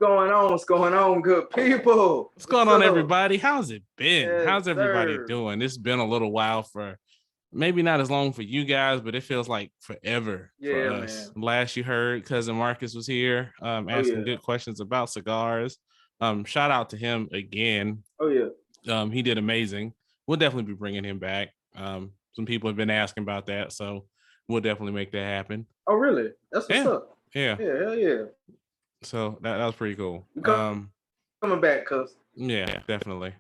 What's going on, good people? What's going on, everybody? How's it been? Yes, How's everybody sir. doing? It's been a little while for maybe not as long for you guys, but it feels like forever for us. Man. Last you heard, cousin Marcus was here asking good questions about cigars. Shout out to him again. He did amazing. We'll definitely be bringing him back. Some people have been asking about that, so we'll definitely make that happen. Oh, really? That's what's up. Yeah. Hell yeah. So that was pretty cool. Coming back, cuz. Yeah, definitely.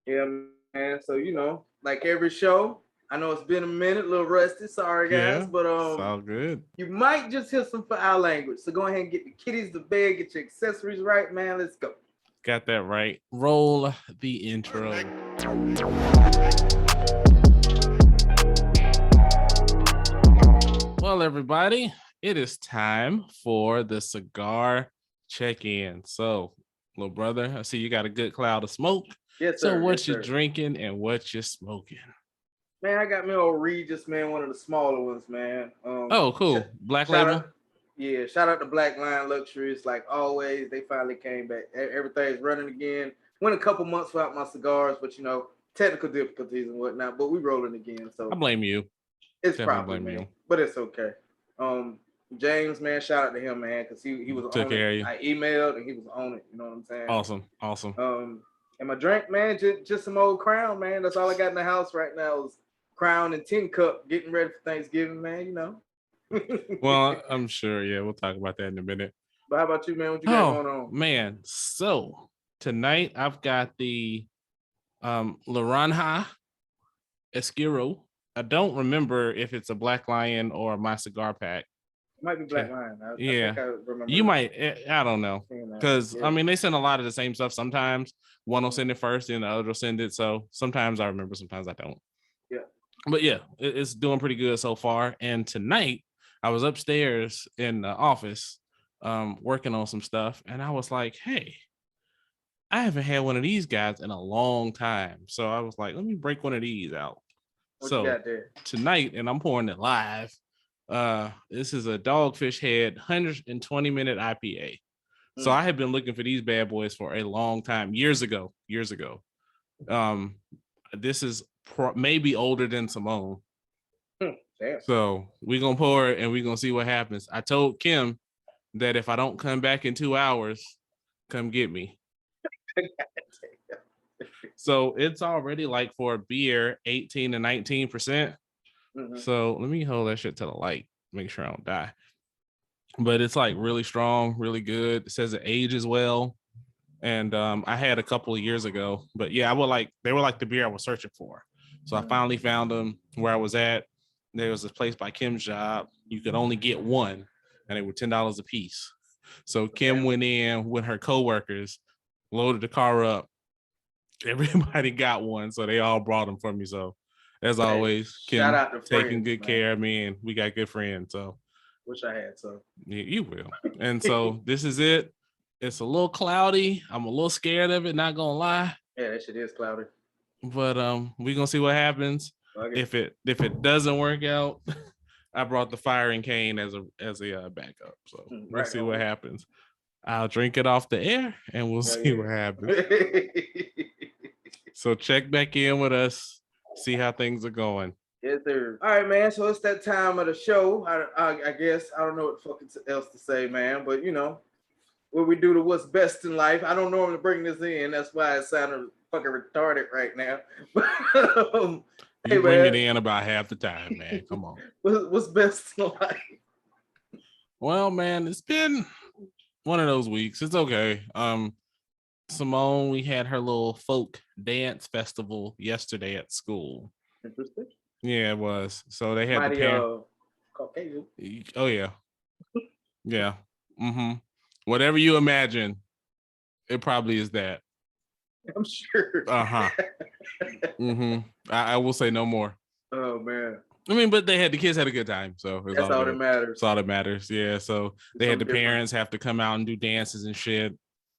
Yeah, man. So, like every show, I know it's been a minute, a little rusty. Sorry, guys. But it's all good. You might just hear some foul language. So go ahead and get the kitties to bed, get your accessories right, man. Let's go. Got that right. Roll the intro. Well, everybody, it is time for the cigar check-in. So, little brother, I see you got a good cloud of smoke. Yes, sir. So what you drinking and what you smoking? Man, I got me old Regis, man, one of the smaller ones, man. Oh, cool. Black Label? Shout out to Black Line Luxuries. Like always, they finally came back. Everything's running again. Went a couple months without my cigars, but technical difficulties and whatnot. But we rolling again. So I blame you. It's probably me, but it's okay. James, man, shout out to him, man, because he was took on care it. Of you. I emailed and he was on it. You know what I'm saying? Awesome. And my drink, man, just some old Crown, man. That's all I got in the house right now is Crown and tin cup. Getting ready for Thanksgiving, man. Well, I'm sure. Yeah, we'll talk about that in a minute. But how about you, man? What you got going on? Man, so tonight I've got the Laranja Esquiro. I don't remember if it's a Black Lion or my cigar pack. It might be Black Lion. I think I remember. You might. I don't know. Because, they send a lot of the same stuff sometimes. One will send it first and the other will send it. So sometimes I remember, sometimes I don't. Yeah. But yeah, it's doing pretty good so far. And tonight I was upstairs in the office working on some stuff. And I was like, hey, I haven't had one of these guys in a long time. So I was like, let me break one of these out. What you got there? Tonight, and I'm pouring it live. This is a Dogfish Head 120-minute IPA. So I have been looking for these bad boys for a long time, years ago. This is maybe older than Simone. Damn. So we're gonna pour it and we're gonna see what happens. I told Kim that if I don't come back in 2 hours, come get me. So it's already like for a beer, 18 to 19%. Mm-hmm. So let me hold that shit to the light, make sure I don't die. But it's like really strong, really good. It says it ages well. And I had a couple of years ago, but yeah, they were like the beer I was searching for. So I finally found them where I was at. There was a place by Kim's job. You could only get one and they were $10 a piece. So Kim went in with her coworkers, loaded the car up. Everybody got one, so they all brought them for me. So, as always, Kim taking good care of me, and we got good friends. So, wish I had some. Yeah, you will. And so this is it. It's a little cloudy. I'm a little scared of it. Not gonna lie. Yeah, that shit is cloudy. But we gonna see what happens. Okay. If it doesn't work out, I brought the firing cane as a backup. So we'll see what happens. I'll drink it off the air, and we'll see what happens. So check back in with us, see how things are going. Yes, sir. All right, man. So it's that time of the show. I guess I don't know what fucking else to say, man. But what we do to what's best in life. I don't normally bring this in. That's why it sounded fucking retarded right now. You bring it in about half the time, man. Come on. What's best in life? Well, man, it's been one of those weeks. It's okay. Simone, we had her little folk dance festival yesterday at school. Interesting. Yeah, it was. So they had the parents. Caucasian. Oh yeah. Yeah. Mm-hmm. Whatever you imagine, it probably is that. I'm sure. Uh-huh. Mm-hmm. I will say no more. Oh man. I mean, but the kids had a good time, so that's all that matters. That's all that matters. Yeah. So they had the parents have to come out and do dances and shit.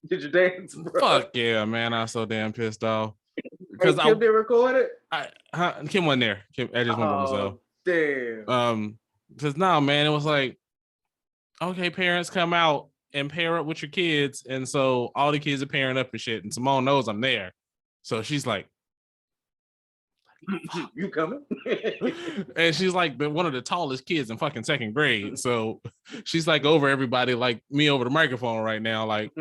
Did you dance, bro? Fuck yeah, man! I was so damn pissed off because Kim did record it. Kim wasn't there. I just went by myself. Damn. Because now, man, it was like, okay, parents come out. and pair up with your kids. And so all the kids are pairing up and shit. And Simone knows I'm there. So she's like, you coming? And she's like one of the tallest kids in fucking second grade. So she's like over everybody, like me over the microphone right now. Like,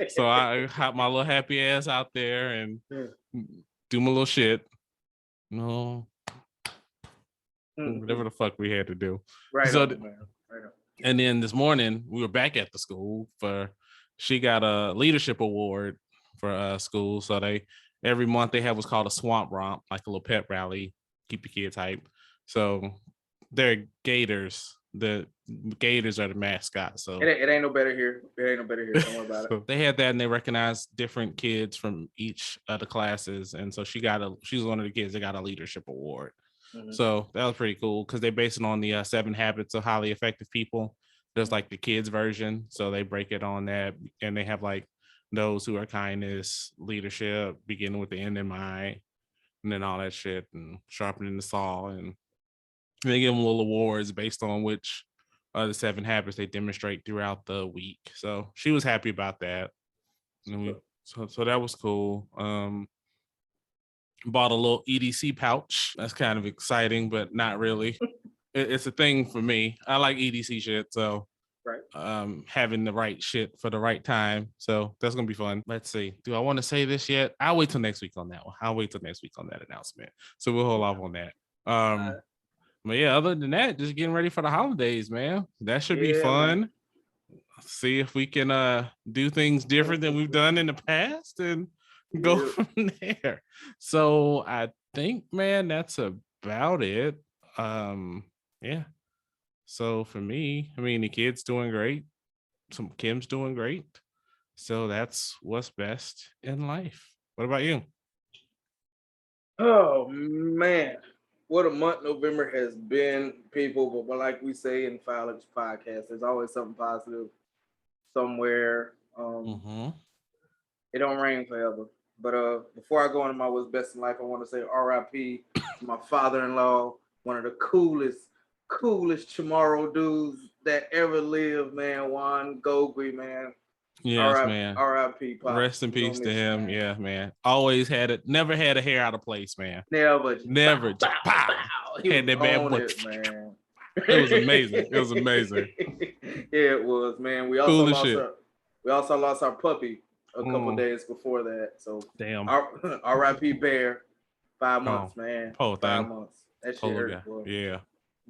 so I hop my little happy ass out there and do my little shit. No. Whatever the fuck we had to do. Right so, on, man. Right on. And then this morning we were back at the school she got a leadership award for school. So every month they have what's called a swamp romp, like a little pep rally, keep the kids hyped. So they're Gators. The Gators are the mascot. So it ain't no better here. It ain't no better here. Don't worry about it. They had that, and they recognized different kids from each of the classes. And so she's one of the kids that got a leadership award. Mm-hmm. So that was pretty cool because they base it on the 7 Habits of Highly Effective People. There's like the kids version, so they break it on that, and they have like those who are kindness, leadership, beginning with the end in mind, and then all that shit, and sharpening the saw, and they give them little awards based on which the 7 habits they demonstrate throughout the week. So she was happy about that, and so that was cool. Bought a little EDC pouch. That's kind of exciting, but not really. It's a thing for me. I like EDC shit, so having the right shit for the right time. So that's gonna be fun. Let's see. Do I want to say this yet? I'll wait till next week on that one. I'll wait till next week on that announcement. So we'll hold off on that. But yeah, other than that, just getting ready for the holidays, man. That should be fun. Man. See if we can do things different than we've done in the past and go from there. So I think, man, that's about it. Yeah. So for me, I mean, the kid's doing great. Kim's doing great. So that's what's best in life. What about you? Oh man, what a month November has been, people. But like we say in Fowl Language Podcast, there's always something positive somewhere. It don't rain forever. But before I go into my what's best in life, I want to say R.I.P. to my father-in-law, one of the coolest Chamorro dudes that ever lived, man. Juan Gogui, man. Yes, man. R.I.P. Pop. Rest in peace to him. Man. Yeah, man. Always never had a hair out of place, man. Never. Bow. He had that bad boy. Man. It was amazing. It was amazing. Yeah, it was, man. We also lost our puppy a couple days before that. So damn. R.I.P. Bear. 5 months, man. 5 months. That shit hurt, boy. Yeah.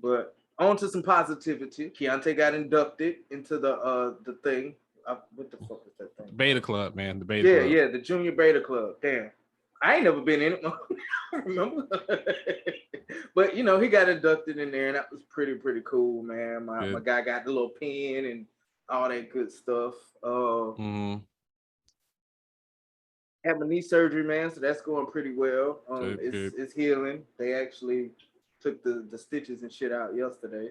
But on to some positivity. Keontae got inducted into the thing. What the fuck is that thing? Beta Club, man. The Beta Club. Yeah, the Junior Beta Club. Damn. I ain't never been in it. Remember? But he got inducted in there, and that was pretty cool, man. My guy got the little pen and all that good stuff. Had my knee surgery, man, so that's going pretty well. It's healing. They actually took the stitches and shit out yesterday.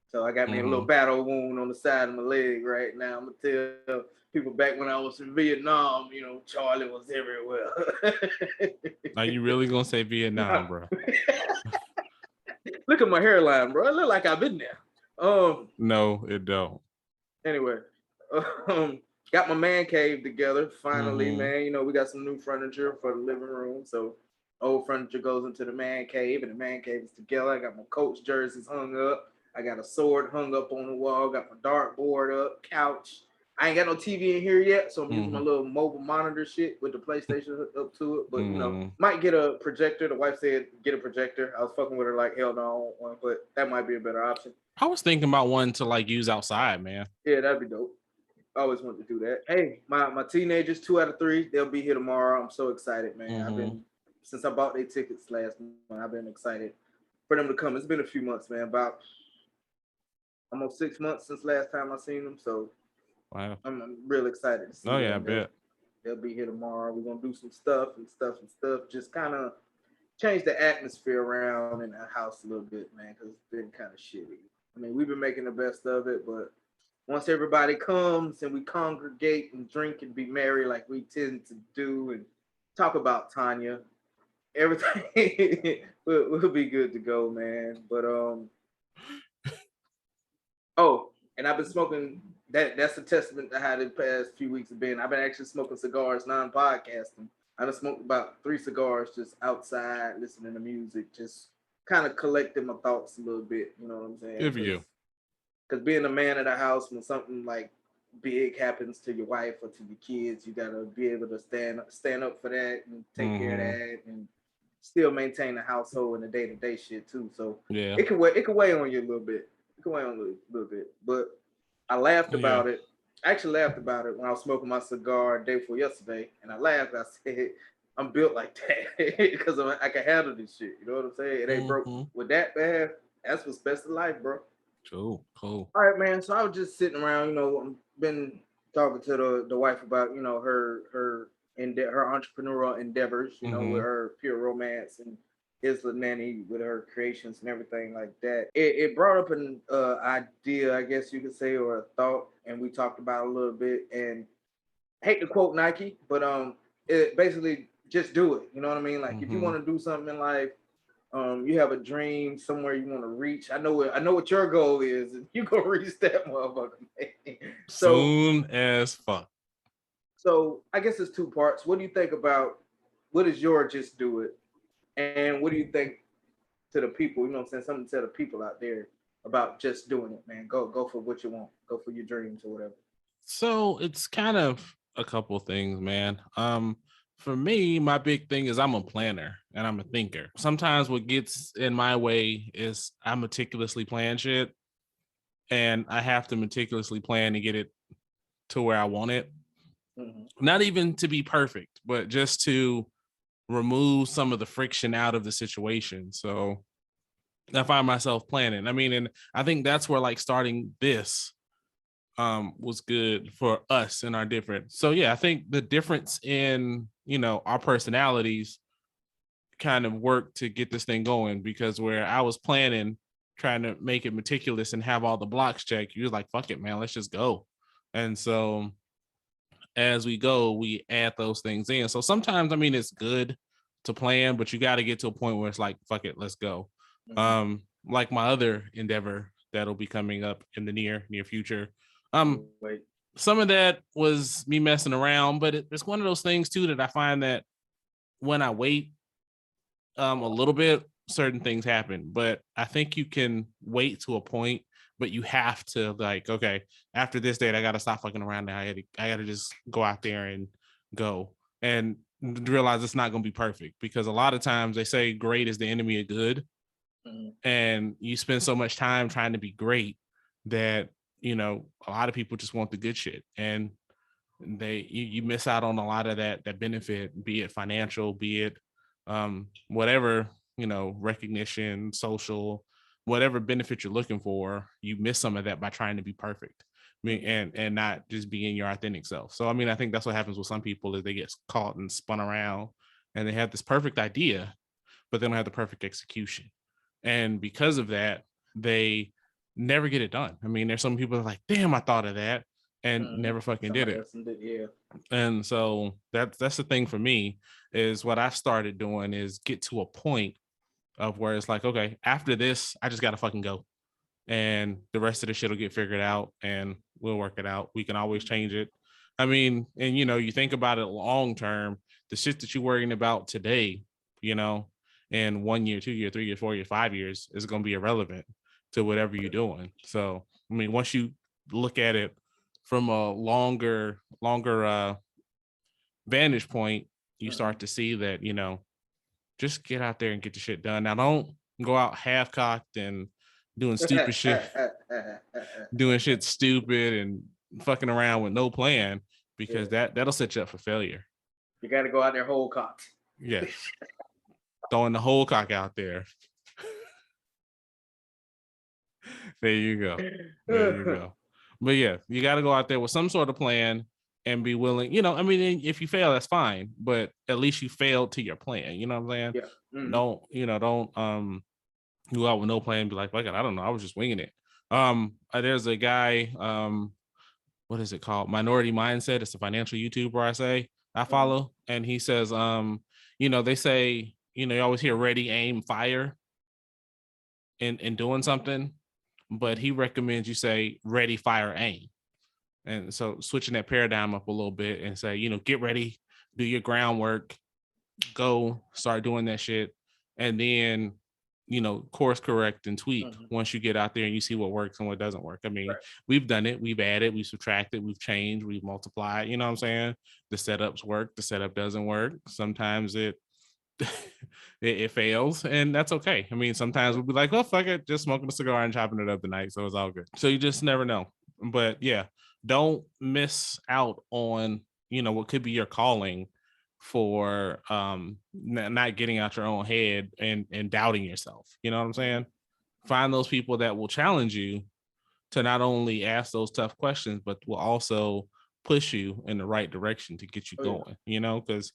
So I got me a little battle wound on the side of my leg right now. I'm gonna tell people back when I was in Vietnam, Charlie was everywhere. Are you really gonna say Vietnam, bro? Look at my hairline, bro. I look like I've been there. No, it don't. Anyway, got my man cave together finally, man. We got some new furniture for the living room, so old furniture goes into the man cave, and the man cave is together. I got my coach jerseys hung up. I got a sword hung up on the wall. Got my dartboard up, couch. I ain't got no TV in here yet, so I'm using my little mobile monitor shit with the PlayStation hooked up to it. But might get a projector. The wife said get a projector. I was fucking with her like hell no, I don't want one, but that might be a better option. I was thinking about one to like use outside, man. Yeah, that'd be dope. I always wanted to do that. Hey, my teenagers, 2 out of 3, they'll be here tomorrow. I'm so excited, man. Since I bought their tickets last month, I've been excited for them to come. It's been a few months, man. About almost 6 months since last time I seen them. So wow, I'm real excited to see them. Yeah, I bet. They'll be here tomorrow. We're going to do some stuff. Just kind of change the atmosphere around in the house a little bit, man, because it's been kind of shitty. I mean, we've been making the best of it, but once everybody comes and we congregate and drink and be merry like we tend to do and talk about Tanya, everything will be good to go, man. But Oh, and I've been smoking. That's a testament to how the past few weeks have been. I've been actually smoking cigars, non-podcasting. I done smoked about 3 cigars just outside, listening to music, just kind of collecting my thoughts a little bit. You know what I'm saying? Good for you. Because being a man of the house, when something like big happens to your wife or to your kids, you gotta be able to stand up for that and take care of that, and still maintain the household and the day-to-day shit too. So yeah, it can weigh on you a little bit. It can weigh on a little bit. But I laughed about it. I actually laughed about it when I was smoking my cigar day before yesterday, and I laughed. I said, "I'm built like that because I can handle this shit." You know what I'm saying? It ain't broke with that bad. That's what's best in life, bro. Cool. All right, man. So I was just sitting around, I've been talking to the wife about, her entrepreneurial endeavors, with her pure romance and Isla Nanny with her creations and everything like that. It brought up an idea, I guess you could say, or a thought, and we talked about it a little bit. And I hate to quote Nike, but it basically just do it. You know what I mean? Like if you want to do something in life, you have a dream somewhere you want to reach. I know what your goal is, and you gonna reach that motherfucker, man. Soon as fuck. So I guess it's 2 parts. What do you think about what is your just do it? And what do you think to the people, something to tell the people out there about just doing it, man. Go for what you want. Go for your dreams or whatever. So it's kind of a couple things, man. For me, my big thing is I'm a planner and I'm a thinker. Sometimes what gets in my way is I meticulously plan shit, and I have to meticulously plan to get it to where I want it. Not even to be perfect, but just to remove some of the friction out of the situation. So I find myself planning. I mean, and I think that's where like starting this was good for us and our different. So yeah, I think the difference in, our personalities kind of worked to get this thing going, because where I was planning, trying to make it meticulous and have all the blocks checked, you was like, fuck it, man, let's just go. And so as we go, we add those things in. So sometimes, I mean, it's good to plan, but you got to get to a point where it's like, fuck it, let's go. Like my other endeavor that'll be coming up in the near future. Some of that was me messing around, but it's one of those things too that I find that when I wait a little bit, certain things happen. But I think you can wait to a point, but you have to like, okay, after this date, I gotta stop fucking around now. I gotta just go out there and go and realize it's not gonna be perfect, because a lot of times they say great is the enemy of good. And you spend so much time trying to be great that a lot of people just want the good shit, and you miss out on a lot of that benefit, be it financial, be it whatever, recognition, social, whatever benefit you're looking for. You miss some of that by trying to be perfect. I mean, and not just being your authentic self. So I mean, I think that's what happens with some people, is they get caught and spun around, and they have this perfect idea, but they don't have the perfect execution. And because of that, they never get it done. I mean, there's some people that are like, damn, I thought of that, and never fucking did it. Yeah. And so that's the thing for me, is what I've started doing is get to a point of where it's like, okay, after this, I just got to fucking go. And the rest of the shit will get figured out, and we'll work it out. We can always change it. I mean, and you think about it long term, the shit that you're worrying about today, in 1 year, 2 year, 3 years, 4 years, 5 years is going to be irrelevant to whatever you're doing. So, I mean, once you look at it from a longer vantage point, you start to see that, just get out there and get the shit done. Now, don't go out half cocked and doing stupid shit, doing shit stupid and fucking around with no plan, because that'll set you up for failure. You got to go out there whole cocked. Yeah. Throwing the whole cock out there. There you go. But yeah, you got to go out there with some sort of plan and be willing. I mean, if you fail, that's fine, but at least you failed to your plan. You know what I'm saying? Yeah. Don't go out with no plan and be like, fuck it, I don't know, I was just winging it. There's a guy, what is it called? Minority Mindset. It's a financial YouTuber I follow, and he says, they say, you always hear ready, aim, fire in doing something. but he recommends you say ready, fire, aim. And so switching that paradigm up a little bit and say, get ready, do your groundwork, go start doing that shit. And then, course correct and tweak once you get out there and you see what works and what doesn't work. I mean, we've done it, we've added, we've subtracted, we've changed, we've multiplied, you know what I'm saying? The setups work, the setup doesn't work. Sometimes it it fails, and that's okay. I mean, sometimes we'll be like, oh, fuck it, just smoking a cigar and chopping it up tonight, so it's all good. So you just never know. But yeah, don't miss out on, what could be your calling for not getting out your own head and doubting yourself. You know what I'm saying? Find those people that will challenge you to not only ask those tough questions, but will also push you in the right direction to get you going, because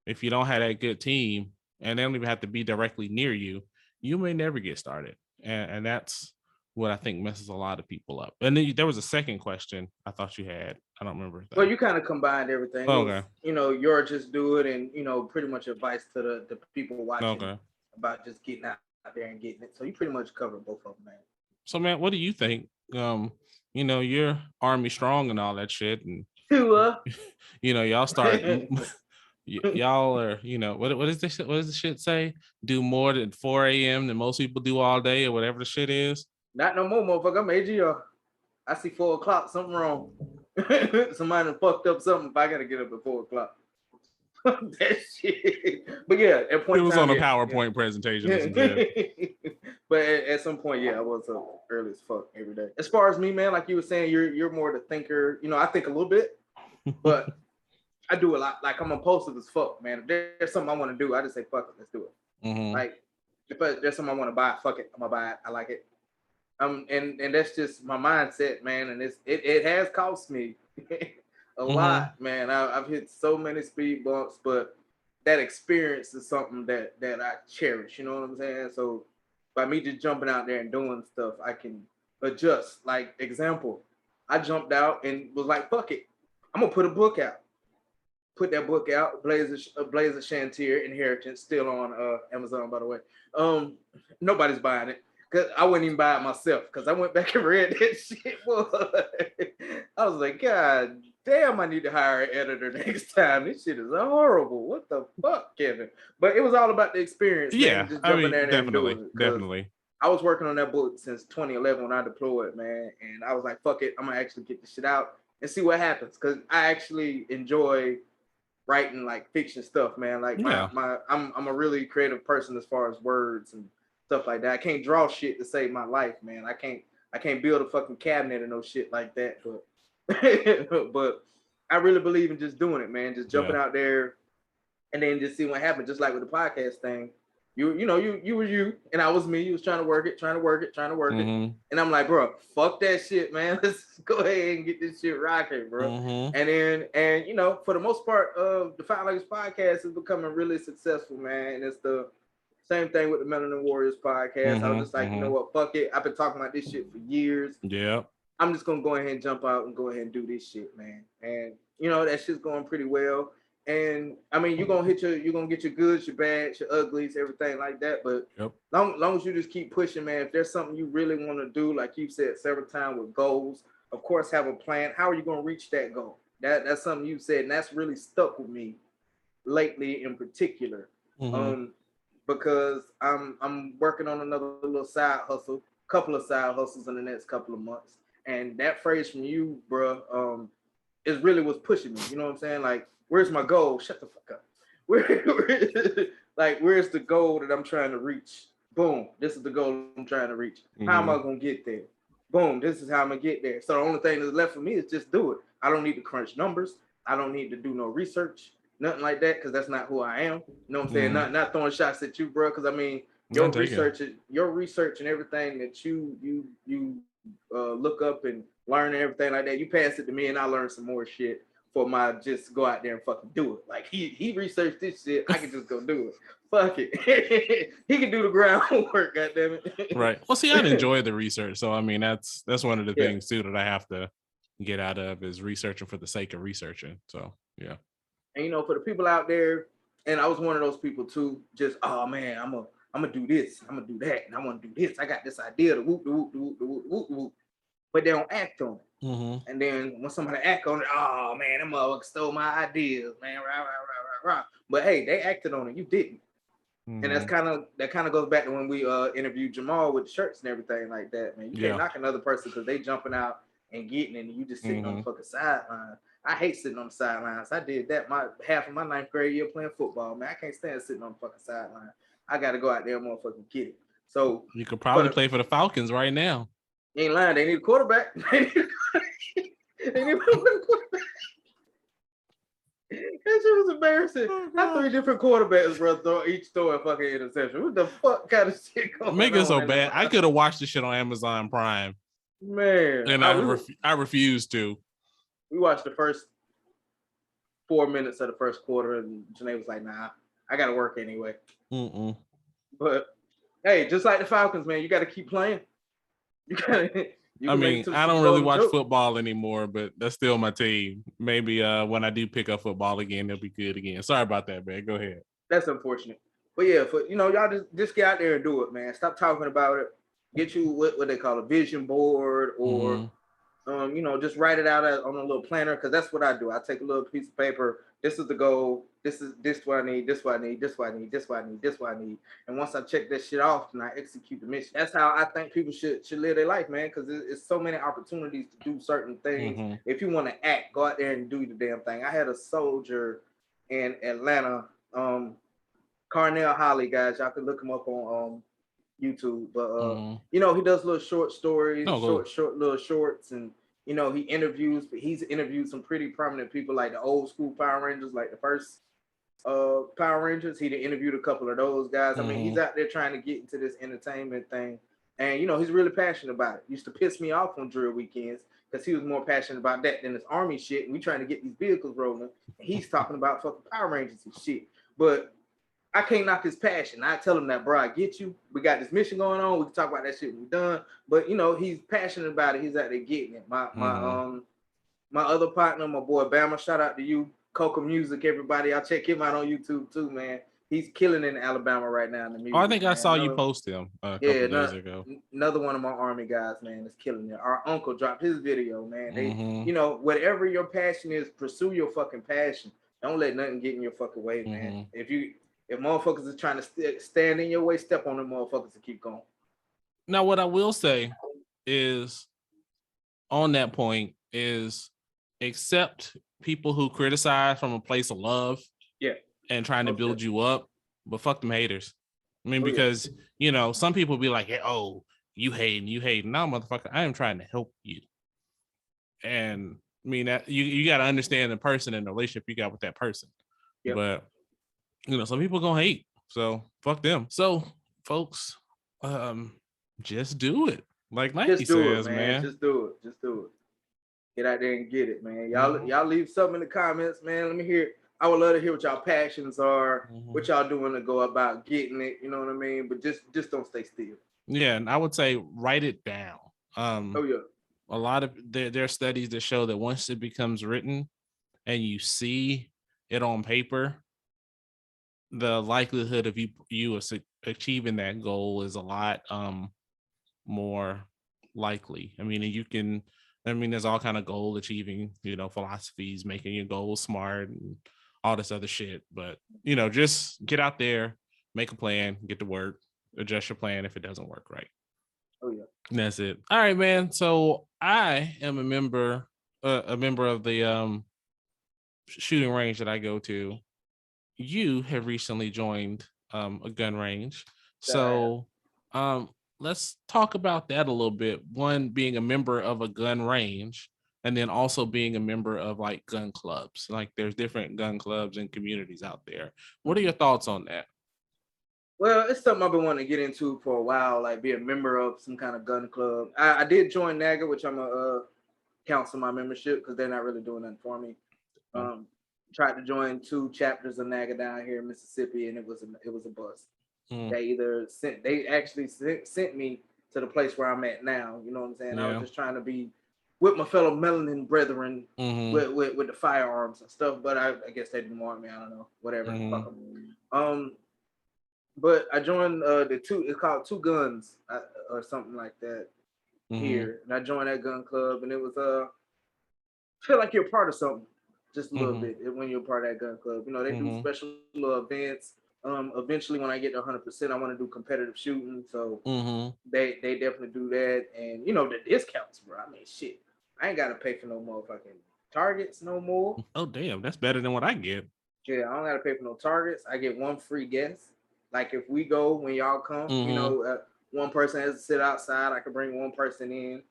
if you don't have that good team and they don't even have to be directly near you, you may never get started. And that's what I think messes a lot of people up. And then there was a second question I thought you had. I don't remember. Well, you kind of combined everything. Okay. Your just do it, and pretty much advice to the people watching about just getting out there and getting it. So you pretty much covered both of them, man. So, man, what do you think? You're Army strong and all that shit, and y'all start. Y'all are, what is this? What does the shit say? Do more than 4 a.m. than most people do all day, or whatever the shit is. Not no more, motherfucker. I'm AGR. I see 4 o'clock, something wrong. Somebody done fucked up something if I gotta get up at 4 o'clock. That shit. But yeah, at point it was on a PowerPoint presentation. But at some point, I was up early as fuck every day. As far as me, man, like you were saying, you're more the thinker. I think a little bit, but I do a lot. Like I'm impulsive as fuck, man. If there's something I want to do, I just say fuck it, let's do it. Like if there's something I want to buy, fuck it, I'm gonna buy it. I like it. And that's just my mindset, man. And it has cost me a lot, man. I've hit so many speed bumps, but that experience is something that I cherish. You know what I'm saying? So by me just jumping out there and doing stuff, I can adjust. Like example, I jumped out and was like, fuck it, I'm gonna put a book out. Put that book out, Blaze of Shantir, Inheritance, still on Amazon, by the way. Nobody's buying it. Cause I wouldn't even buy it myself because I went back and read that shit. I was like, God damn, I need to hire an editor next time. This shit is horrible. What the fuck, Kevin? But it was all about the experience. Yeah, man. Just jumping there definitely. I was working on that book since 2011 when I deployed, man. And I was like, fuck it, I'm gonna actually get this shit out and see what happens. Cause I actually enjoy writing like fiction stuff, man. Like I'm a really creative person as far as words and stuff like that. I can't draw shit to save my life, man. I can't build a fucking cabinet or no shit like that. But I really believe in just doing it, man. Just jumping out there and then just see what happens. Just like with the podcast thing. You were you and I was me. You was trying to work it. And I'm like, bro, fuck that shit, man. Let's go ahead and get this shit rocking, bro. And then for the most part, the Fowl Language Podcast is becoming really successful, man. And it's the same thing with the Melanin Warriors podcast. I was just like, you know what, fuck it. I've been talking about this shit for years. Yeah. I'm just gonna go ahead and jump out and go ahead and do this shit, man. And that shit's going pretty well. And I mean, you're gonna get your goods, your bads, your uglies, everything like that. But long as you just keep pushing, man. If there's something you really want to do, like you've said several times with goals, of course, have a plan. How are you gonna reach that goal? That's something you said, and that's really stuck with me lately, in particular. Because I'm working on another little couple of side hustles in the next couple of months. And that phrase from you, bro, is really what's pushing me. You know what I'm saying? Like, where's my goal? Shut the fuck up. Where's the goal that I'm trying to reach? Boom, this is the goal I'm trying to reach. How am I gonna get there? Boom, this is how I'm gonna get there. So the only thing that's left for me is just do it. I don't need to crunch numbers. I don't need to do no research. Nothing like that, because that's not who I am. You know what I'm saying? Not throwing shots at you, bro. Because I mean, your research and everything that you look up and learn and everything like that, you pass it to me, and I learn some more shit for my just go out there and fucking do it. Like he researched this shit, I can just go do it. Fuck it. He can do the groundwork. Goddamn it. Right. Well, see, I'd enjoy the research, so I mean, that's one of the things too that I have to get out of is researching for the sake of researching. So And for the people out there, and I was one of those people too, just, oh man, I'm I'm gonna do this, I'm gonna do that, and I want to do this. I got this idea, the whoop, the whoop, the whoop, the whoop, the whoop, the whoop, but they don't act on it. And then when somebody act on it, oh man, them motherfuckers stole my ideas, man. Rah, rah, rah, rah, rah. But hey, they acted on it. You didn't. And that kind of goes back to when we interviewed Jamal with the shirts and everything like that, man. You can't knock another person because they jumping out and getting it, and you just sitting on the fucking sideline. I hate sitting on the sidelines. I did that half of my 9th grade year playing football, man. I can't stand sitting on the fucking sideline. I got to go out there and motherfucking get it. So you could probably play for the Falcons right now. You ain't lying. They need a quarterback. They need a quarterback. That shit was embarrassing. How 3 different quarterbacks, bro, each throw a fucking interception. What the fuck kind of shit going on? Make it so bad. I could have watched this shit on Amazon Prime. Man. And I refused to. We watched the first 4 minutes of the first quarter, and Janae was like, nah, I got to work anyway. But, hey, just like the Falcons, man, you got to keep playing. You gotta... I mean, I don't really watch football anymore, but that's still my team. Maybe when I do pick up football again, they'll be good again. Sorry about that, man. Go ahead. That's unfortunate. But yeah, y'all just get out there and do it, man. Stop talking about it. Get you what they call a vision board, or just write it out on a little planner, because that's what I do. I take a little piece of paper. This is the goal. This what I need. This what I need. This what I need. This what I need. This what I need. And once I check that shit off, and I execute the mission. That's how I think people should live their life, man. Because it's so many opportunities to do certain things. If you want to act, go out there and do the damn thing. I had a soldier in Atlanta, Carnell Holly, guys. Y'all can look him up on YouTube. But he does little short stories, short little shorts, and he's interviewed some pretty prominent people, like the old school Power Rangers, like the first Power Rangers. He interviewed a couple of those guys. I mean, he's out there trying to get into this entertainment thing, and he's really passionate about it. Used to piss me off on drill weekends because he was more passionate about that than this army shit, and we trying to get these vehicles rolling, and he's talking about fucking Power Rangers and shit. But I can't knock his passion. I tell him that, bro, I get you. We got this mission going on. We can talk about that shit when we're done. But he's passionate about it. He's out there getting it. My other partner, my boy Bama, shout out to you. Coca Music, everybody. I'll check him out on YouTube too, man. He's killing in Alabama right now in the music. I think I saw you post him a couple days ago. Another one of my Army guys, man, is killing it. Our uncle dropped his video, man. They, whatever your passion is, pursue your fucking passion. Don't let nothing get in your fucking way, man. If motherfuckers are trying to stand in your way, step on them motherfuckers and keep going. Now, what I will say is, on that point, is accept people who criticize from a place of love, and trying to build you up, but fuck them haters. I mean, because some people be like, hey, oh, you hating. No, motherfucker, I am trying to help you. And I mean that you got to understand the person and the relationship you got with that person. But some people gonna hate, so fuck them. So, folks, just do it. Like Nike says, man. Just do it. Get out there and get it, man. Y'all leave something in the comments, man. Let me hear it. I would love to hear what y'all passions are, what y'all doing to go about getting it. You know what I mean? But just don't stay still. Yeah, and I would say write it down. A lot of there are studies that show that once it becomes written and you see it on paper, the likelihood of you achieving that goal is a lot more likely. I mean, there's all kind of goal achieving, philosophies, making your goals smart and all this other shit. But, just get out there, make a plan, get to work, adjust your plan if it doesn't work right. And that's it. All right, man. So I am a member of the shooting range that I go to. You have recently joined a gun range. So let's talk about that a little bit. One, being a member of a gun range, and then also being a member of like gun clubs. Like there's different gun clubs and communities out there. What are your thoughts on that? Well, it's something I've been wanting to get into for a while, like be a member of some kind of gun club. I did join NAGA, which I'm a cancel my membership because they're not really doing nothing for me. Tried to join 2 chapters of NAGA down here in Mississippi, and it was a bust. They actually sent me to the place where I'm at now. You know what I'm saying? I was just trying to be with my fellow melanin brethren with the firearms and stuff, but I guess they didn't want me. I don't know, whatever. Fuck them. But I joined it's called Two Guns or something like that here, and I joined that gun club, and it was feel like you're part of something, just a little bit when you're part of that gun club. You know, they do special events. Eventually, when I get to 100%, I want to do competitive shooting, so they definitely do that, and you know the discounts, bro. I mean, shit, I ain't gotta pay for no motherfucking targets no more. Oh damn, that's better than what I get. Yeah, I don't gotta pay for no targets. I get one free guest. Like if we go when y'all come, you know, one person has to sit outside. I can bring one person in,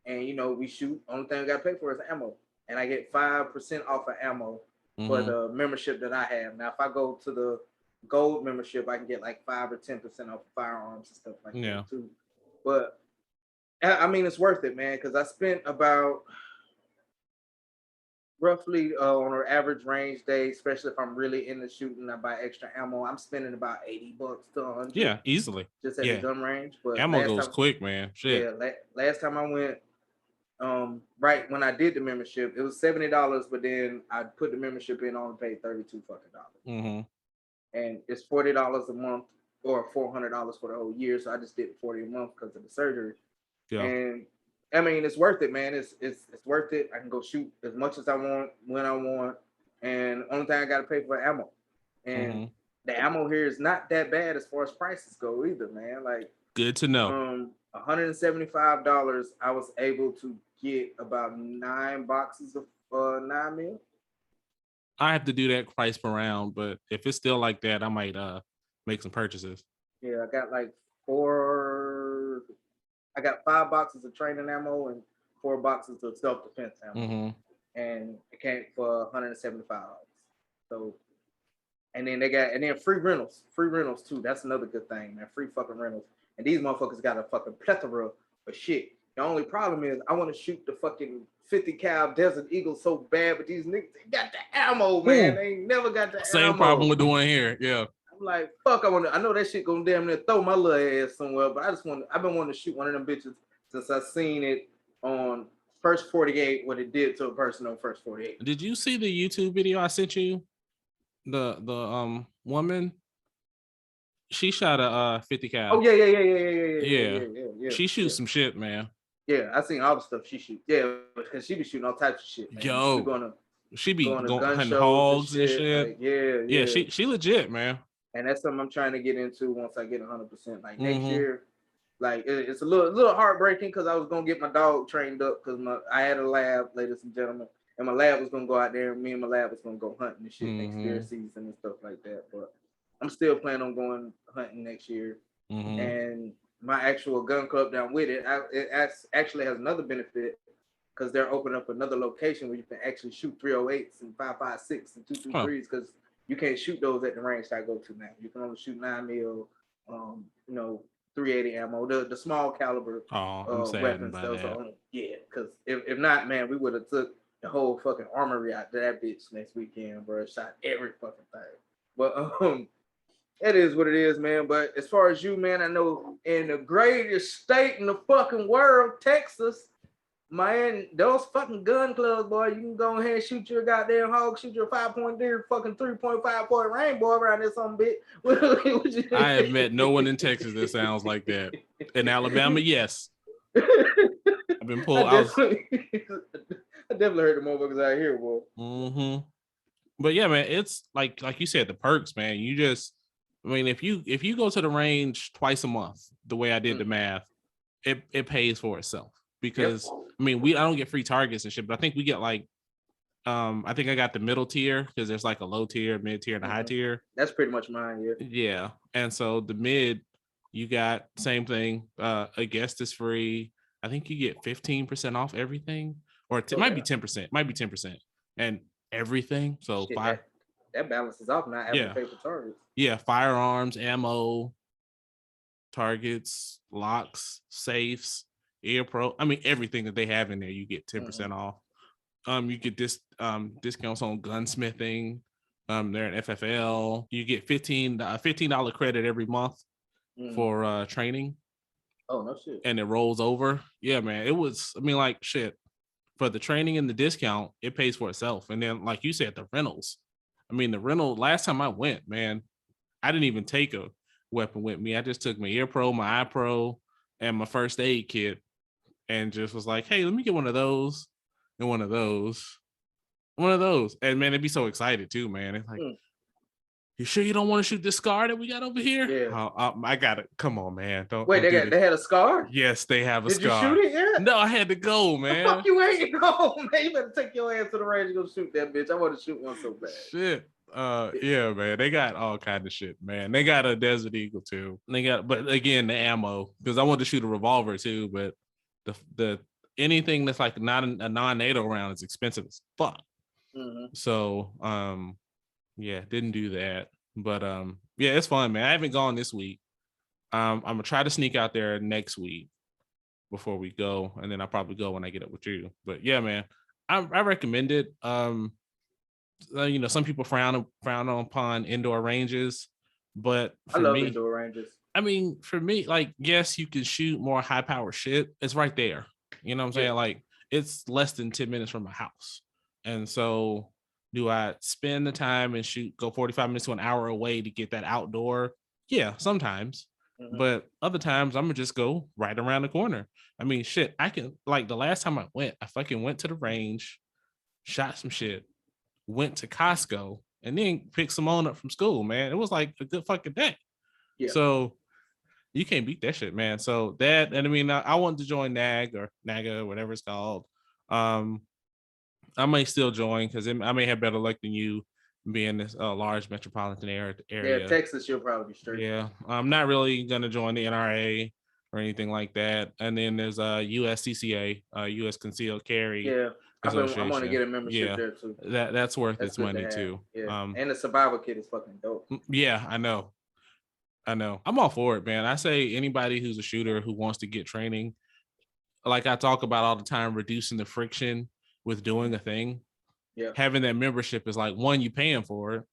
and you know we shoot. Only thing I gotta pay for is ammo, and I get 5% off of ammo for the membership that I have. Now, if I go to the gold membership, I can get like 5 or 10% off of firearms and stuff like that too. But I mean, it's worth it, man, because I spent about roughly on an average range day, especially if I'm really into shooting, I buy extra ammo. I'm spending about $80 to 100. Yeah, easily. Just at the gun range. But ammo goes quick, man. Shit. Yeah, last time I went, right when I did the membership, it was $70, but then I put the membership in, I only paid $32 fucking dollars. And it's $40 a month or $400 for the whole year. So I just did $40 a month because of the surgery. Yeah. And I mean, it's worth it, man. It's worth it. I can go shoot as much as I want when I want, and only thing I got to pay for ammo. And the ammo here is not that bad as far as prices go either, man. Like, good to know. $175. I was able to get about 9 boxes of 9mm. I have to do that price per round, but if it's still like that, I might make some purchases. Yeah, I got like 5 boxes of training ammo and 4 boxes of self-defense ammo. And it came for $175. So, and then free rentals too. That's another good thing, man. Free fucking rentals. And these motherfuckers got a fucking plethora of shit. The only problem is I want to shoot the fucking 50 cal Desert Eagle so bad, but these niggas, they got the ammo, man. They ain't never got the ammo. Same problem with the one here. Yeah. I'm like, fuck, I know that shit gonna damn near throw my little ass somewhere, but I've been wanting to shoot one of them bitches since I seen it on First 48, what it did to a person on First 48. Did you see the YouTube video I sent you? The woman, she shot a 50 cal. Oh yeah. She shoots some shit, man. Yeah, I seen all the stuff she shoots. Yeah, because she be shooting all types of shit, man. Yo, she be going hunting hogs and shit. Like, yeah. She legit, man. And that's something I'm trying to get into once I get 100%. Like next year, like it's a little heartbreaking because I was gonna get my dog trained up because I had a lab, ladies and gentlemen, and my lab was gonna go out there and me and my lab was gonna go hunting and shit next year season and stuff like that. But I'm still planning on going hunting next year. And my actual gun club down with it, actually has another benefit because they're opening up another location where you can actually shoot 308s and 5.56 and 223s because you can't shoot those at the range I go to now. You can only shoot 9mm, 380 ammo, the small caliber weapons. Yeah, because if not, man, we would have took the whole fucking armory out to that bitch next weekend, bro. Shot every fucking thing. But it is what it is, man. But as far as you, man, I know in the greatest state in the fucking world, Texas, man, those fucking gun clubs, boy, you can go ahead and shoot your goddamn hog, shoot your 5-point deer, fucking 3.5 point rainbow around this some bitch. I have met no one in Texas that sounds like that. In Alabama, yes. I've been pulled out. I definitely heard the motherfuckers out here, boy. But yeah, man, it's like you said, the perks, man. You just, I mean, if you go to the range twice a month, the way I did the math, it pays for itself. Because I mean, I don't get free targets and shit, but I think we get like, I think I got the middle tier because there's like a low tier, mid tier, and a high tier. That's pretty much mine, yeah. Yeah, and so the mid, you got same thing. A guest is free. I think you get 15% off everything, or it might be 10%. Might be 10%, and everything. So shit, that balances off not having to pay for targets. Yeah, firearms, ammo, targets, locks, safes, ear pro. I mean, everything that they have in there, you get 10% off. You get this discounts on gunsmithing. They're in FFL. You get $15 credit every month for training. Oh, no shit. And it rolls over. Yeah, man. It was, I mean, like shit. For the training and the discount, it pays for itself. And then, like you said, the rentals. I mean, the rental, last time I went, man, I didn't even take weapon with me. I just took my ear pro, my eye pro, and my first aid kit, and just was like, hey, let me get one of those and one of those. And man, they'd be so excited too, man. It's like, you sure you don't want to shoot this scar that we got over here? Yeah. I got it. Come on, man. Wait, they had a scar? Yes, they have a scar. Did you shoot it yet? No, I had to go, man. Fuck you ain't go, man. You better take your ass to the range and go shoot that bitch. I want to shoot one so bad. Shit. Yeah, man. They got all kind of shit, man. They got a Desert Eagle too. But again, the ammo, because I wanted to shoot a revolver too, but the anything that's like not a non-NATO round is expensive as fuck. Mm-hmm. So yeah, didn't do that. But yeah, it's fun, man. I haven't gone this week. I'm gonna try to sneak out there next week before we go, and then I'll probably go when I get up with you. But yeah, man, I recommend it. You know, some people frown upon indoor ranges, but I love indoor ranges. I mean, for me, like, yes, you can shoot more high power shit. It's right there. You know what I'm saying? Like, it's less than 10 minutes from my house. And so do I spend the time and go 45 minutes to an hour away to get that outdoor? Yeah, sometimes. Mm-hmm. But other times I'm gonna just go right around the corner. I mean, shit, I can, like, the last time I fucking went to the range, shot some shit, went to Costco, and then picked Simone up from school, man. It was like a good fucking day. Yeah. So you can't beat that shit, man. So that, and I mean, I wanted to join NAGA, whatever it's called. I may still join because I may have better luck than you being this large metropolitan area. Yeah, Texas, you'll probably be straight. Yeah, I'm not really gonna join the NRA or anything like that. And then there's USCCA, U.S. Concealed Carry. Yeah, I want to get a membership there too. That's worth its money too. Yeah, and the survival kit is fucking dope. Yeah, I know. I'm all for it, man. I say anybody who's a shooter who wants to get training, like I talk about all the time, reducing the friction with doing a thing. Yeah, having that membership is like, one, you paying for it.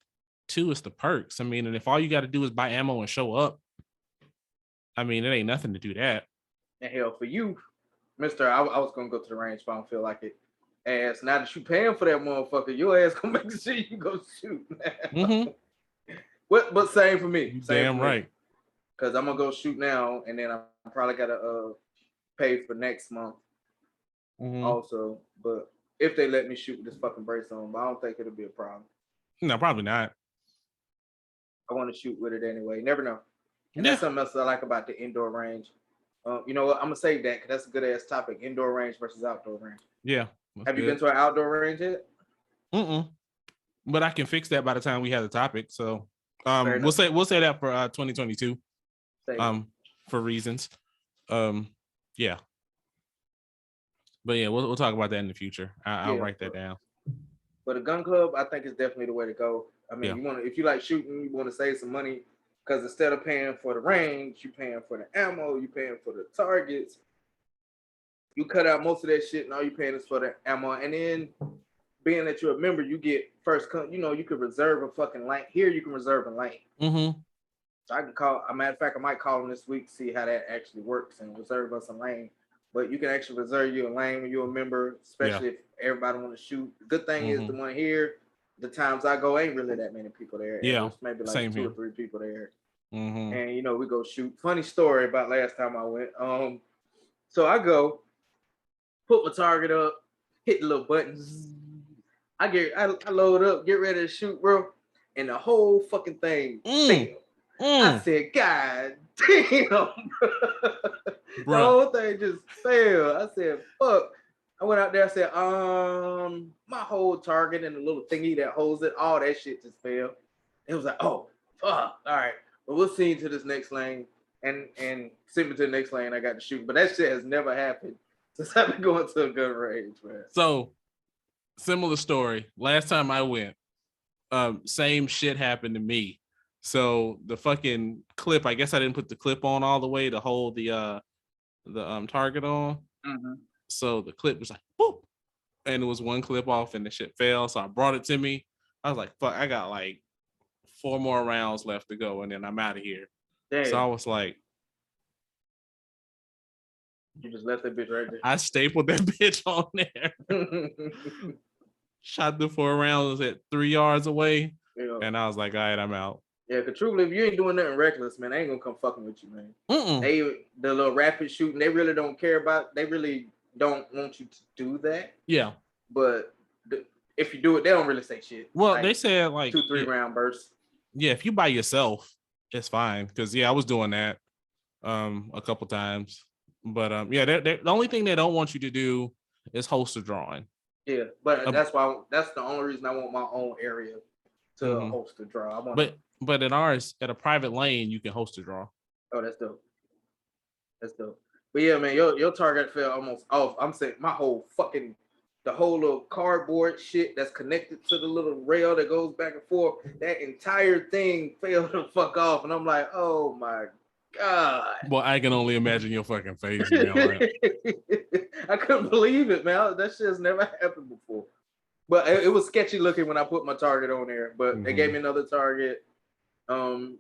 Two, it's the perks. I mean, and if all you got to do is buy ammo and show up, I mean, it ain't nothing to do that. And hell, for you, Mister, I was gonna go to the range, but I don't feel like it. Ass, now that you paying for that motherfucker, your ass gonna make sure you go shoot. Mm-hmm. But same for me. Damn right. Because I'm gonna go shoot now, and then I probably gotta pay for next month. Mm-hmm. Also, but if they let me shoot with this fucking brace on, but I don't think it'll be a problem. No, probably not. I want to shoot with it anyway. Never know. And that's something else I like about the indoor range. You know what? I'm gonna save that because that's a good ass topic: indoor range versus outdoor range. Yeah. Have you been to an outdoor range yet? But I can fix that by the time we have the topic. So we'll say that for 2022. For reasons. Yeah. But yeah, we'll talk about that in the future. I'll write that down. But a gun club, I think, is definitely the way to go. I mean, if you like shooting, you want to save some money because instead of paying for the range, you're paying for the ammo, you're paying for the targets. You cut out most of that shit, and all you're paying is for the ammo. And then, being that you're a member, you get first. You could reserve a fucking lane. Here, you can reserve a lane. Mm-hmm. So I can call. As a matter of fact, I might call them this week, see how that actually works, and reserve us a lane. But you can actually reserve you a lane when you're a member, especially if everybody want to shoot. The good thing is the one here, the times I go ain't really that many people there. Yeah, maybe like two or three people there. Mm-hmm. And we go shoot. Funny story about last time I went. So I go, put my target up, hit the little buttons. I load up, get ready to shoot, bro, and the whole fucking thing failed. I said, God damn, bro. The whole thing just failed. I said, fuck. I went out there, I said, my whole target and the little thingy that holds it, all that shit just failed. It was like, oh, fuck. All right. Well, we'll see you to this next lane and send me to the next lane. I got to shoot. But that shit has never happened since I've been going to a gun range, man. So, similar story. Last time I went, same shit happened to me. So the fucking clip, I guess I didn't put the clip on all the way to hold the target on. Mm-hmm. So the clip was like, boop, and it was one clip off, and the shit fell. So I brought it to me. I was like, fuck, I got like 4 more rounds left to go, and then I'm out of here. Damn. So I was like, you just left that bitch right there. I stapled that bitch on there. Shot the 4 rounds at 3 yards away, and I was like, all right, I'm out. Yeah, because truly, if you ain't doing nothing reckless, man, they ain't gonna come fucking with you, man. The little rapid shooting, they really don't care about. They really don't want you to do that. Yeah. But if you do it, they don't really say shit. Well, like, they said like 2-3 round bursts. Yeah, if you by yourself, it's fine. Because I was doing that a couple times. But the only thing they don't want you to do is host a drawing. Yeah, but that's the only reason I want my own area to host a draw. But in ours, at a private lane, you can host a draw. Oh, that's dope. That's dope. But yeah, man, your target fell almost off. I'm saying the whole little cardboard shit that's connected to the little rail that goes back and forth, that entire thing fell the fuck off. And I'm like, oh my God. Well, I can only imagine your fucking face, man. Right? I couldn't believe it, man. That shit's never happened before. But it was sketchy looking when I put my target on there. But they gave me another target. Them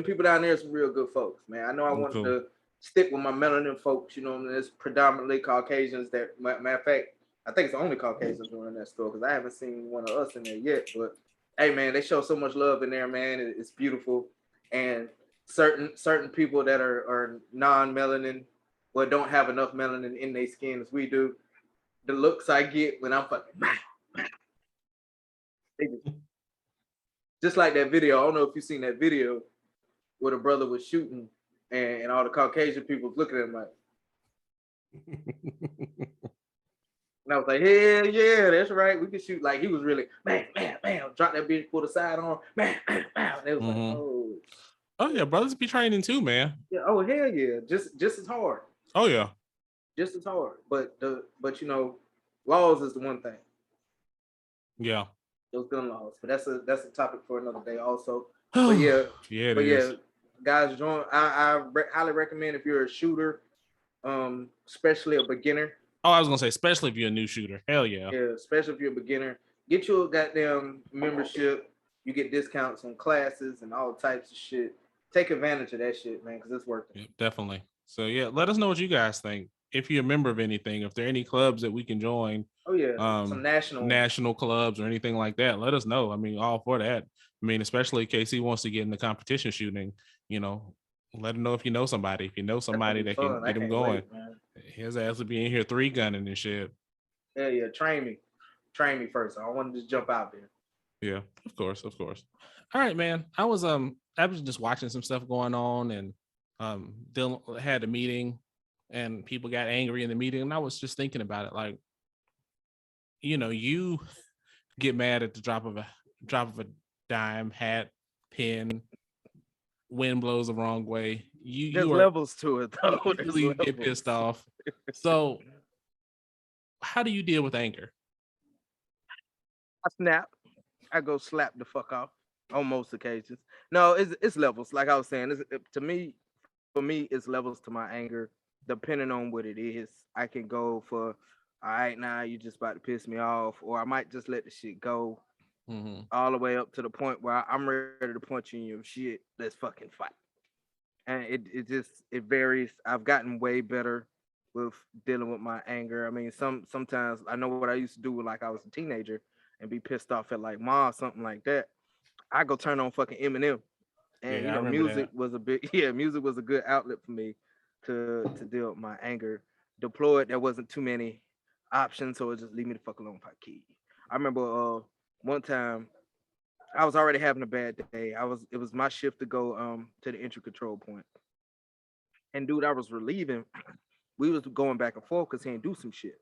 people down there are some real good folks, man. I know I wanted to stick with my melanin folks, it's predominantly Caucasians that, matter of fact, I think it's the only Caucasians doing that store because I haven't seen one of us in there yet. But hey, man, they show so much love in there, man. It's beautiful. And certain people that are non-melanin or don't have enough melanin in their skin as we do, the looks I get when I'm fucking just like that video. I don't know if you've seen that video where the brother was shooting and all the Caucasian people was looking at him like. And I was like, hell yeah, that's right. We can shoot. Like he was really, bam, bam, bam, drop that bitch, pull the side on, bam, bam, bam. And it was like, oh. Oh yeah, brothers be training too, man. Yeah. Oh hell yeah, just as hard. Oh yeah, just as hard. But laws is the one thing. Yeah. Those gun laws, but that's a topic for another day also. But yeah, guys, join. I highly recommend if you're a shooter, especially a beginner. Oh, I was gonna say, especially if you're a new shooter. Hell yeah. Yeah, especially if you're a beginner. Get you a goddamn membership. You get discounts on classes and all types of shit. Take advantage of that shit, man, because it's worth it. Yeah, definitely. So yeah, let us know what you guys think. If you're a member of anything, if there are any clubs that we can join. Oh yeah, some national clubs or anything like that. Let us know. I mean, all for that. I mean, especially KC wants to get into competition shooting. Let him know if you know somebody. If you know somebody that can get him going. His ass will be in here 3 gunning and shit. Yeah. Train me first. I don't want to just jump out there. Yeah, of course. All right, man. I was just watching some stuff going on, and Dylan had a meeting, and people got angry in the meeting, and I was just thinking about it, like, you get mad at the drop of a dime, hat, pen, wind blows the wrong way. There's levels to it, though. You get pissed off. So, how do you deal with anger? I snap. I go slap the fuck off on most occasions. No, it's levels. Like I was saying, for me, it's levels to my anger, depending on what it is. I can go for, all right, now you just about to piss me off, or I might just let the shit go all the way up to the point where I'm ready to punch you in your shit. Let's fucking fight. And it varies. I've gotten way better with dealing with my anger. I mean, sometimes I know what I used to do when, like, I was a teenager and be pissed off at like Ma or something like that. I go turn on fucking Eminem. And music was a good outlet for me to deal with my anger. Deployed, there wasn't too many options, so it just leave me the fuck alone if I key. I remember one time I was already having a bad day. It was my shift to go to the entry control point. And dude, I was relieving. We was going back and forth because he didn't do some shit.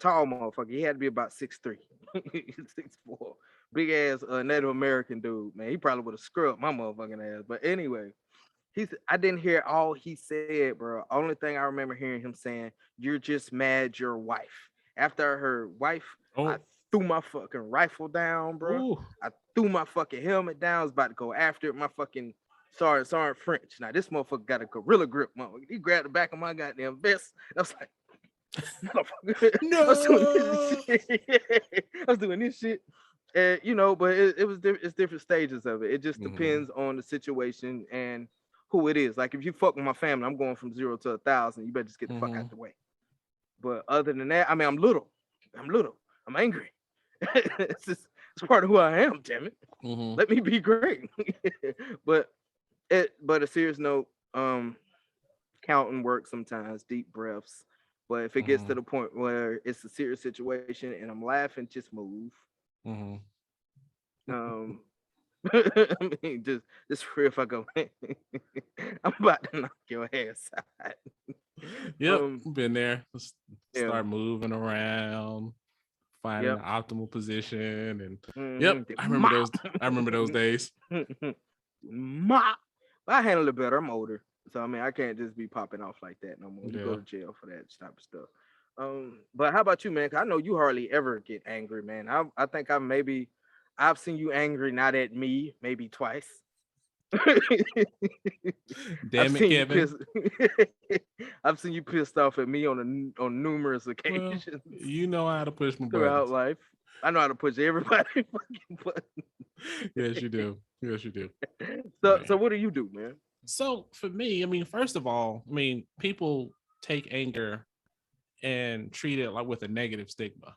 Tall motherfucker. He had to be about 6'3", 6'4". Big ass Native American dude, man. He probably would have scrubbed my motherfucking ass. But anyway, I didn't hear all he said, bro. Only thing I remember hearing him saying, "You're just mad your wife." After I heard wife, I threw my fucking rifle down, bro. Ooh. I threw my fucking helmet down. I was about to go after it. My fucking Sergeant French. Now this motherfucker got a gorilla grip, motherfucker. He grabbed the back of my goddamn vest. I was like, no. I was doing this shit. And but it's different stages of it. It just depends on the situation and who it is. Like if you fuck with my family, I'm going from 0 to 1,000. You better just get the fuck out the way. But other than that, I mean, I'm little. I'm angry. It's part of who I am. Damn it. Mm-hmm. Let me be great. but a serious note, counting works sometimes, deep breaths. But if it gets to the point where it's a serious situation and I'm laughing, just move. Mm-hmm. I mean, just for if I go, I'm about to knock your ass out. Yep, been there. Let's Yeah. start moving around, finding the optimal position, and yep, I remember those days. Mop. I handle it better. I'm older, so I mean, I can't just be popping off like that no more. You go to jail for that type of stuff. But how about you, man? 'Cause I know you hardly ever get angry, man. I think I've seen you angry, not at me, maybe twice. Damn it, Kevin. I've seen you pissed off at me on numerous occasions. Well, you know how to push my throughout buttons. life. I know how to push everybody fucking button. Yes, you do. Yes, you do. So what do you do, man? So for me, I mean, first of all, I mean, people take anger and treat it like with a negative stigma.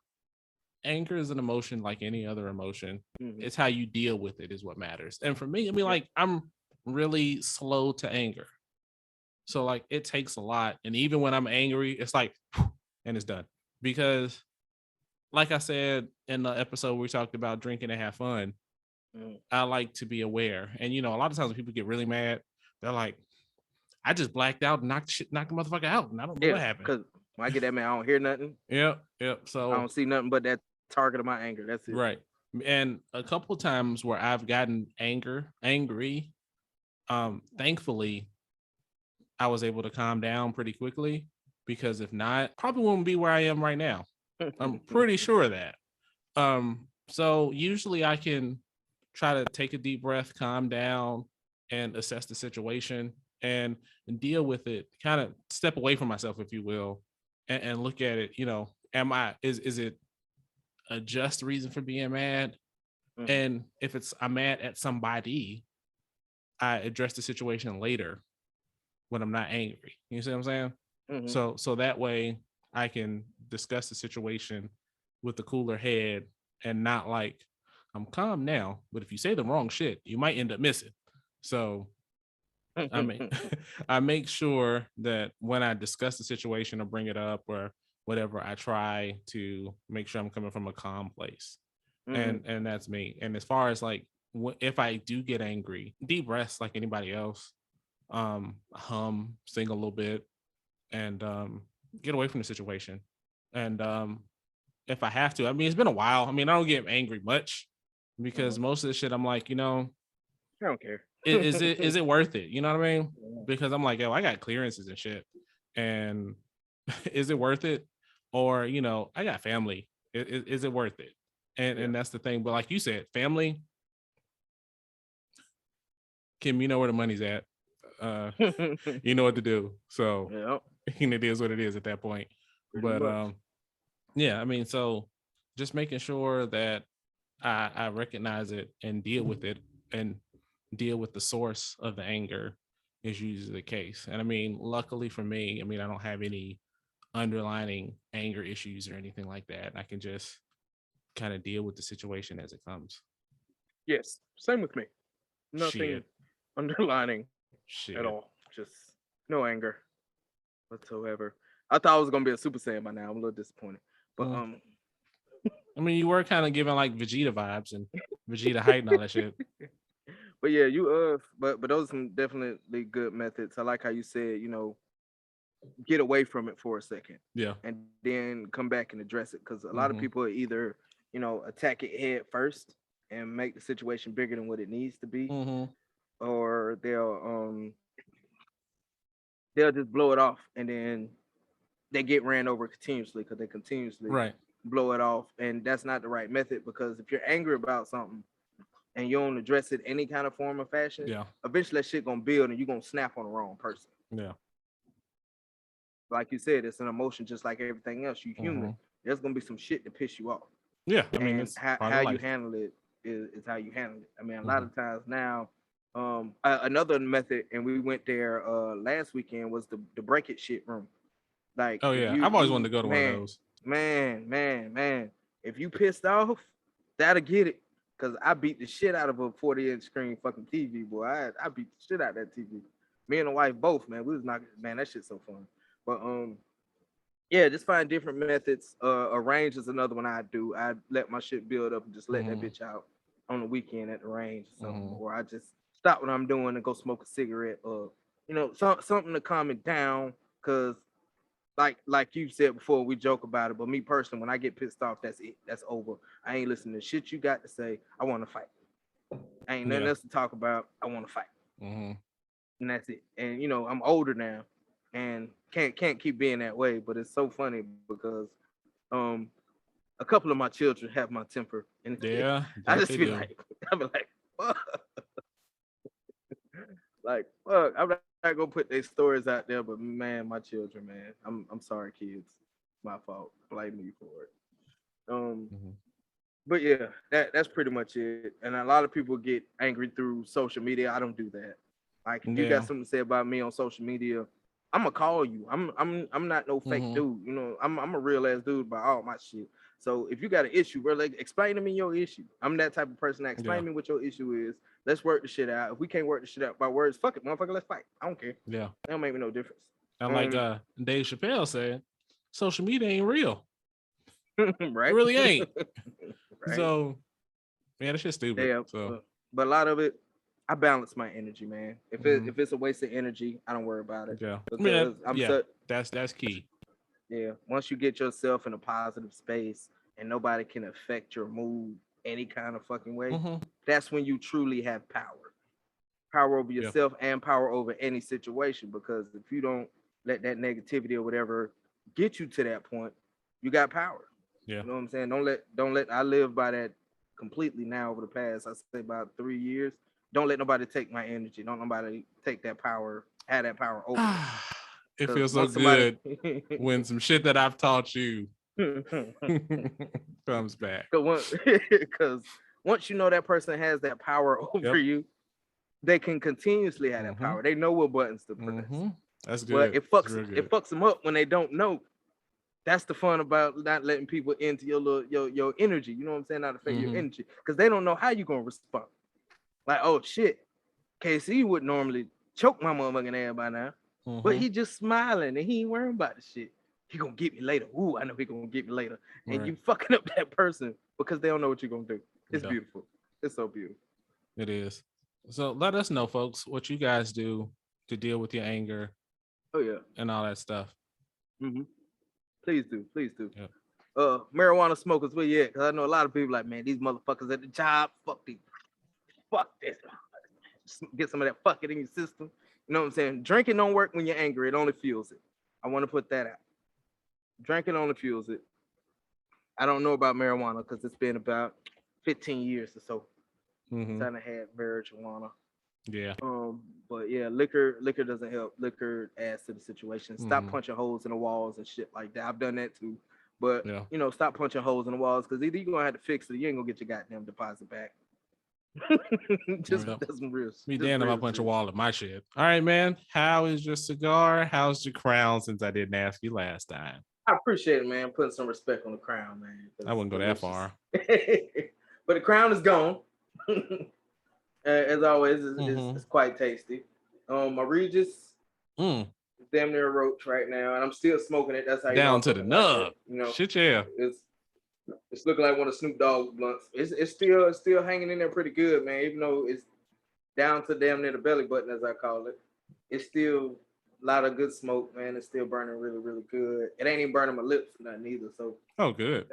Anger is an emotion like any other emotion. Mm-hmm. It's how you deal with it is what matters. And for me, I mean, like I'm really slow to anger. So like it takes a lot. And even when I'm angry, it's like, and it's done. Because like I said in the episode we talked about drinking and have fun, I like to be aware. And, you know, a lot of times when people get really mad, they're like, I just blacked out and knocked the motherfucker out. And I don't know what happened. Because when I get that, man, I don't hear nothing. Yep. So I don't see nothing but that target of my anger. That's it. Right. And a couple of times where I've gotten angry, thankfully, I was able to calm down pretty quickly, because if not, probably wouldn't be where I am right now. I'm pretty sure of that. So usually I can try to take a deep breath, calm down, and assess the situation and deal with it, kind of step away from myself, if you will, and look at it, you know, is it a just reason for being mad? And if I'm mad at somebody, I address the situation later when I'm not angry. You see what I'm saying? So that way I can discuss the situation with a cooler head and not like, I'm calm now, but if you say the wrong shit, you might end up missing. So I mean, I make sure that when I discuss the situation or bring it up or whatever, I try to make sure I'm coming from a calm place. And that's me. And as far as like, if I do get angry, deep breaths like anybody else, sing a little bit, and get away from the situation. And if I have to, I mean, it's been a while. I mean, I don't get angry much because most of the shit I'm like, you know, I don't care. is it worth it? You know what I mean? Because I'm like, yo, I got clearances and shit, and is it worth it? Or, you know, I got family. Is it worth it? And that's the thing. But like you said, family, Kim, you know where the money's at. You know what to do. So it is what it is at that point. But yeah, I mean, so just making sure that I recognize it and deal with it and deal with the source of the anger is usually the case. And I mean, luckily for me, I mean, I don't have any underlining anger issues or anything like that. I can just kind of deal with the situation as it comes. Yes, same with me. Nothing underlining at all. Just no anger whatsoever. I thought I was gonna be a Super Saiyan by now. I'm a little disappointed. But I mean, you were kind of giving like Vegeta vibes and Vegeta height and all that shit. But yeah, you but those are some definitely good methods. I like how you said, you know, get away from it for a second. Yeah. And then come back and address it. Because a lot of people either, you know, attack it head first and make the situation bigger than what it needs to be. Or they'll just blow it off and then they get ran over continuously because they continuously blow it off. And that's not the right method, because if you're angry about something and you don't address it any kind of form or fashion, eventually that shit gonna build and you're gonna snap on the wrong person. Yeah. Like you said, it's an emotion just like everything else. You human. There's gonna be some shit to piss you off. Yeah. I mean, it's how you handle it is how you handle it. I mean, a lot of times now, another method, and we went there last weekend, was the break it shit room. Like, I've always wanted to go to one of those. Man. If you pissed off, that'll get it. Cause I beat the shit out of a 40-inch screen fucking TV, boy. I beat the shit out of that TV. Me and the wife both, man. We was not, man, that shit's so fun. But yeah, just find different methods. Arrange is another one I do. I let my shit build up and just let that bitch out on the weekend at the range or something. Or I just stop what I'm doing and go smoke a cigarette or something to calm it down. Cause like you said before, we joke about it. But me personally, when I get pissed off, that's it. That's over. I ain't listening to shit you got to say. I want to fight. I ain't nothing else to talk about. I want to fight. And that's it. And I'm older now and can't keep being that way. But it's so funny because a couple of my children have my temper. And I just feel like I'm like, fuck. Like, fuck. I'm not gonna put their stories out there, but man, my children, man. I'm sorry, kids. My fault. Blame me for it. But yeah, that's pretty much it. And a lot of people get angry through social media. I don't do that. Like, if you got something to say about me on social media, I'm gonna call you. I'm not no fake dude. I'm a real ass dude about all my shit. So if you got an issue, bro, like, explain to me your issue. I'm that type of person that explain me what your issue is. Let's work the shit out. If we can't work the shit out by words, fuck it, motherfucker. Let's fight. I don't care. Yeah, it don't make me no difference. And like Dave Chappelle said, social media ain't real. Right? It really ain't. Right? So, man, that shit's stupid. Yeah, so, but a lot of it, I balance my energy, man. If it's a waste of energy, I don't worry about it. Yeah, that's key. Yeah, once you get yourself in a positive space and nobody can affect your mood any kind of fucking way, that's when you truly have power over yourself and power over any situation. Because if you don't let that negativity or whatever get you to that point, you got power. Yeah, you know what I'm saying? Don't let. I live by that completely now. Over the past, I say about 3 years, don't let nobody take my energy. Don't nobody take that power. Have that power over. It feels so good when some shit that I've taught you comes back. Because once you know that person has that power over you, they can continuously have that power. They know what buttons to press. That's good. But it fucks them up when they don't know. That's the fun about not letting people into your energy. You know what I'm saying? Not affect your energy, because they don't know how you're gonna respond. Like, oh shit, KC would normally choke my motherfucking ass by now. But he just smiling and he ain't worrying about the shit. He gonna get me later. Ooh, I know he gonna get me later. And you fucking up that person because they don't know what you're gonna do. It's beautiful. It's so beautiful. It is. So let us know, folks, what you guys do to deal with your anger. Oh yeah. And all that stuff. Please do. Yeah. Marijuana smokers, where you at? Because I know a lot of people like, man, these motherfuckers at the job, fuck this. Get some of that fuck it in your system. You know what I'm saying? Drinking don't work when you're angry. It only fuels it. I want to put that out. Drinking only fuels it. I don't know about marijuana because it's been about 15 years or so since I had marijuana. Yeah. But yeah, liquor doesn't help. Liquor adds to the situation. Stop punching holes in the walls and shit like that. I've done that too. But stop punching holes in the walls, because either you're gonna have to fix it or you ain't gonna get your goddamn deposit back. Just that's some real. Me damn if I punch a wall at my shit. All right, man. How is your cigar? How's your crown? Since I didn't ask you last time. I appreciate it, man. Putting some respect on the crown, man. I wouldn't go that far. But the crown is gone. As always, it's quite tasty. My Regis is damn near a roach right now, and I'm still smoking it. That's how down to the nub. Like shit, yeah. It's looking like one of Snoop Dogg's blunts. It's still hanging in there pretty good, man. Even though it's down to damn near the belly button, as I call it, it's still a lot of good smoke, man. It's still burning really, really good. It ain't even burning my lips or nothing either. So good.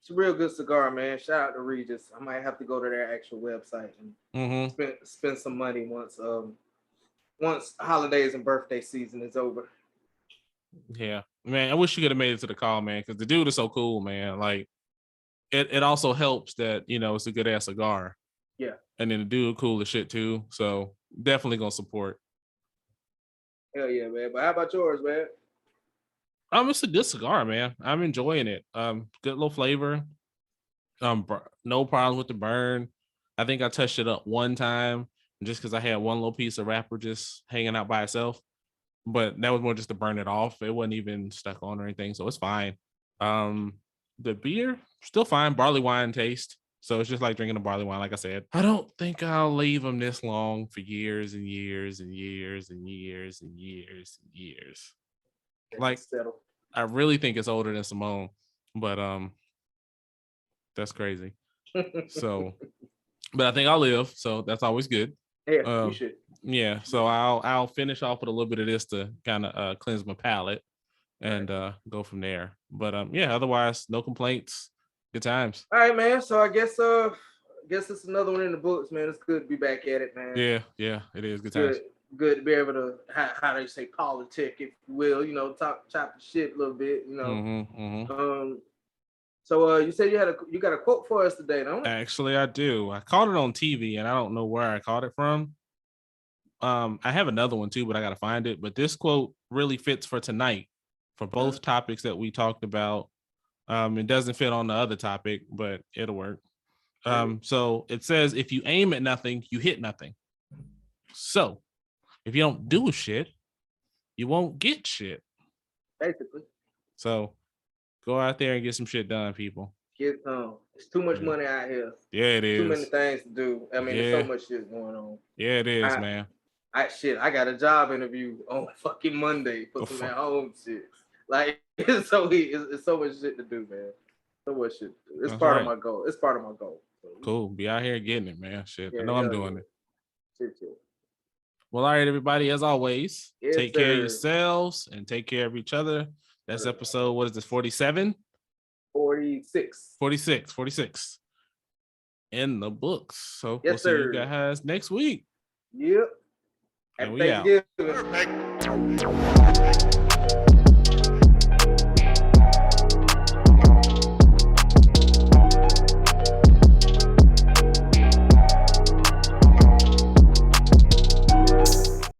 It's a real good cigar, man. Shout out to Regis. I might have to go to their actual website and spend some money once holidays and birthday season is over. Yeah, man. I wish you could have made it to the call, man, because the dude is so cool, man. Like, it also helps that it's a good ass cigar. Yeah. And then the dude cool as shit too. So definitely gonna support. Hell yeah, man. But how about yours, man? It's a good cigar, man. I'm enjoying it. Good little flavor. No problem with the burn. I think I touched it up one time just because I had one little piece of wrapper just hanging out by itself. But that was more just to burn it off. It wasn't even stuck on or anything, so it's fine. The beer, still fine. Barley wine taste. So it's just like drinking a barley wine. Like I said, I don't think I'll leave them this long for years and years and years and years and years and years. Like, I really think it's older than Simone, but that's crazy. So, but I think I'll live, so that's always good. Yeah, you should. Yeah, so I'll finish off with a little bit of this to kind of cleanse my palate and go from there. But yeah, otherwise, no complaints. Good times. All right, man. So I guess it's another one in the books, man. It's good to be back at it, man. Yeah, it is. Good times. Good to be able to how they say politic, if you will, chop the shit a little bit, So you said you got a quote for us today, don't you? Actually, I do. I caught it on TV, and I don't know where I caught it from. I have another one too, but I gotta find it. But this quote really fits for tonight, for both topics that we talked about. It doesn't fit on the other topic, but it'll work. So it says, if you aim at nothing, you hit nothing. So if you don't do shit, you won't get shit. Basically. So go out there and get some shit done, people. It's too much money out here. Yeah, it is. Too many things to do. I mean, there's so much shit going on. Yeah, it is, man. I got a job interview on fucking Monday for some at home shit. Like, it's so much shit to do, man. So much shit to do. It's part of my goal. It's part of my goal. So, cool. Be out here getting it, man. Shit. I know I'm doing it. Shit. Well, all right, everybody. As always, take care of yourselves and take care of each other. That's episode, what is this, 47? 46. In the books. So yes, we'll see you guys next week. Yep. And we out. Perfect.